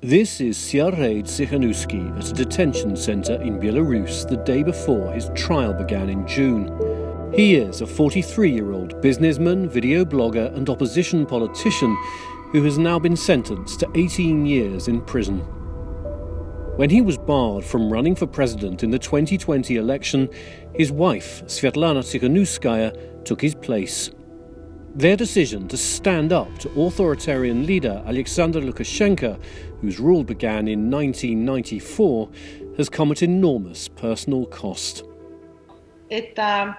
This is Syarhey Tsikhanouski at a detention centre in Belarus the day before his trial began in June. He is a 43-year-old businessman, video blogger and opposition politician who has now been sentenced to 18 years in prison. When he was barred from running for president in the 2020 election, his wife, Svyatlana Tsikhanouskaya, took his place. Their decision to stand up to authoritarian leader Alyaksandr Lukashenka, whose rule began in 1994, has come at enormous personal cost. Это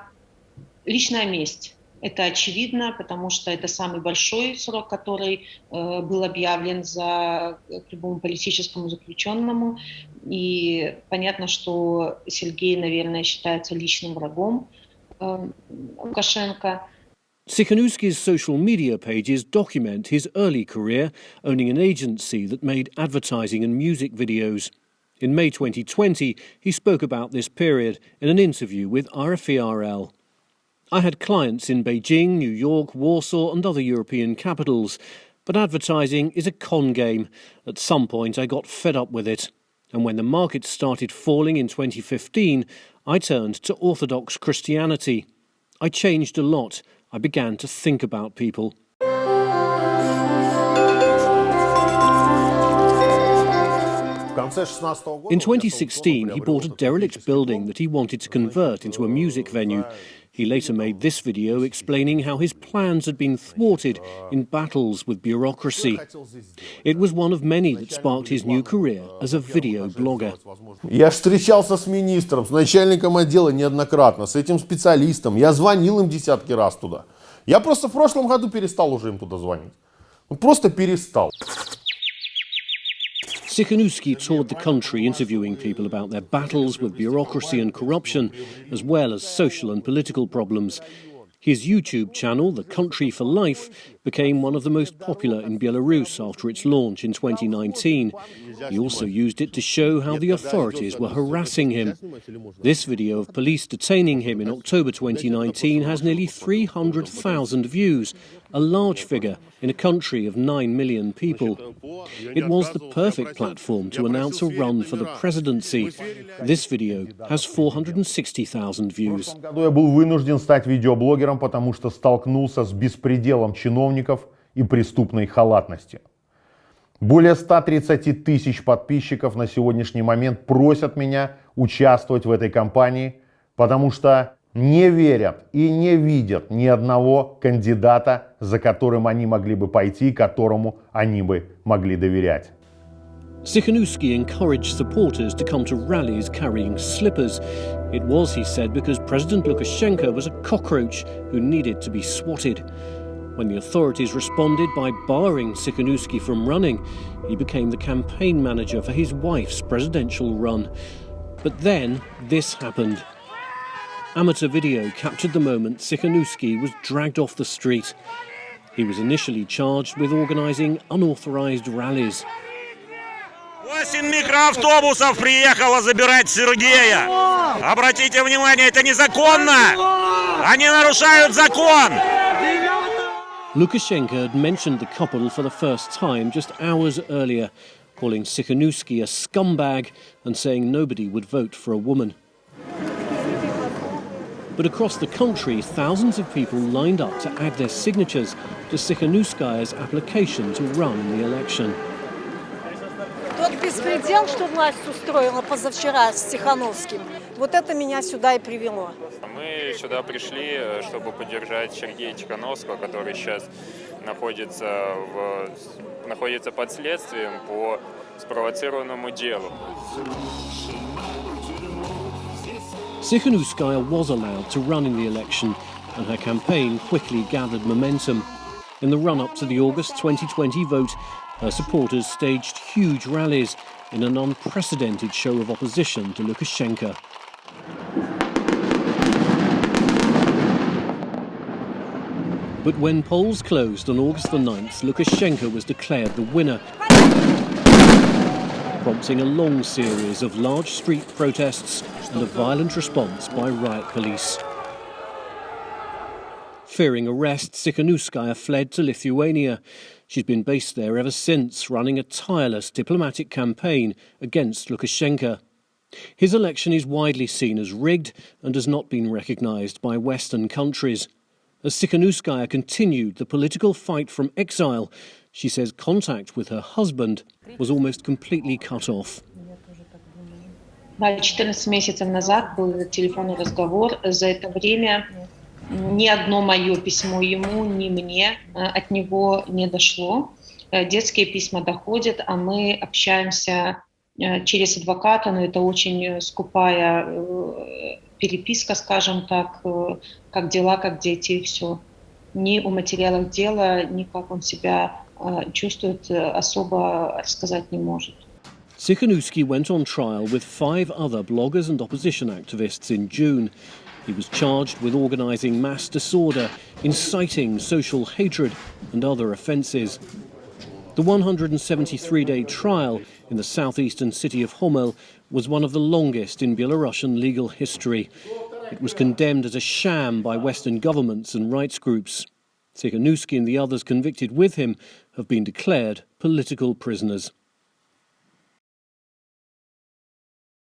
личная месть. Это очевидно, потому что это самый большой срок, который был объявлен за к любому политическому заключенному. И понятно, что Сергей, наверное, считается личным врагом Лукашенко. Tsikhanouski's social media pages document his early career, owning an agency that made advertising and music videos. In May 2020, he spoke about this period in an interview with RFE-RL. I had clients in Beijing, New York, Warsaw and other European capitals, but advertising is a con game. At some point I got fed up with it. And when the market started falling in 2015, I turned to Orthodox Christianity. I changed a lot. I began to think about people. In 2016, he bought a derelict building that he wanted to convert into a music venue. He later made this video explaining how his plans had been thwarted in battles with bureaucracy. It was one of many that sparked his new career as a video blogger. Я встречался с министром, с начальником отдела неоднократно, с этим специалистом. Я звонил им десятки раз туда. Я просто в прошлом году перестал уже им туда звонить. Просто перестал. Tsikhanouski toured the country interviewing people about their battles with bureaucracy and corruption, as well as social and political problems. His YouTube channel, The Country for Life, became one of the most popular in Belarus after its launch in 2019. He also used it to show how the authorities were harassing him. This video of police detaining him in October 2019 has nearly 300,000 views, a large figure in a country of 9 million people. It was the perfect platform to announce a run for the presidency. This video has 460,000 views. Я был вынужден стать видеоблогером, потому что столкнулся с беспределом чиновников и преступной халатностью. Более 130 тысяч подписчиков на сегодняшний момент просят меня участвовать в этой кампании, потому что не верят и не видят ни одного кандидата, за которым они могли бы пойти, которому они бы могли доверять. Tsikhanouski encouraged supporters to come to rallies carrying slippers. It was, he said, because President Lukashenka was a cockroach who needed to be swatted. When the authorities responded by barring Tsikhanouski from running, he became the campaign manager for his wife's presidential run. But then this happened. Amateur video captured the moment Tsikhanouski was dragged off the street. He was initially charged with organising unauthorised rallies. 8 микроавтобусов приехало забирать Сергея. Обратите внимание, это незаконно. Они нарушают закон. Lukashenka had mentioned the couple for the first time just hours earlier, calling Tsikhanouski a scumbag and saying nobody would vote for a woman. But across the country, thousands of people lined up to add their signatures to Tsikhanouskaya's application to run in the election. Тот беспредел, что власть устроила позавчера с Тихановским, вот это меня сюда и привело. Мы сюда пришли, чтобы поддержать Сергея Тsikhanouskaya, который сейчас находится под следствием по спровоцированному делу. Tsikhanouskaya was allowed to run in the election, and her campaign quickly gathered momentum. In the run-up to the August 2020 vote, her supporters staged huge rallies in an unprecedented show of opposition to Lukashenka. But when polls closed on August the 9th, Lukashenka was declared the winner, prompting a long series of large street protests and a violent response by riot police. Fearing arrest, Tsikhanouskaya fled to Lithuania. She's been based there ever since, running a tireless diplomatic campaign against Lukashenka. His election is widely seen as rigged and has not been recognised by Western countries. As Tsikhanouskaya continued the political fight from exile, she says contact with her husband was almost completely cut off. 14 месяцев назад был телефонный разговор. За это время ни одно мое письмо ему, ни мне от него не дошло. Детские письма доходят, а мы общаемся через адвоката, но это очень скупая переписка, скажем так, как дела, как дети, все. Ни о материалах дела, ни как он себя чувствует, особо рассказать не может. Tsikhanouski went on trial with 5 other bloggers and opposition activists in June. He was charged with organising mass disorder, inciting social hatred and other offences. The 173-day trial in the southeastern city of Homel was one of the longest in Belarusian legal history. It was condemned as a sham by Western governments and rights groups. Tsikhanouski and the others convicted with him have been declared political prisoners.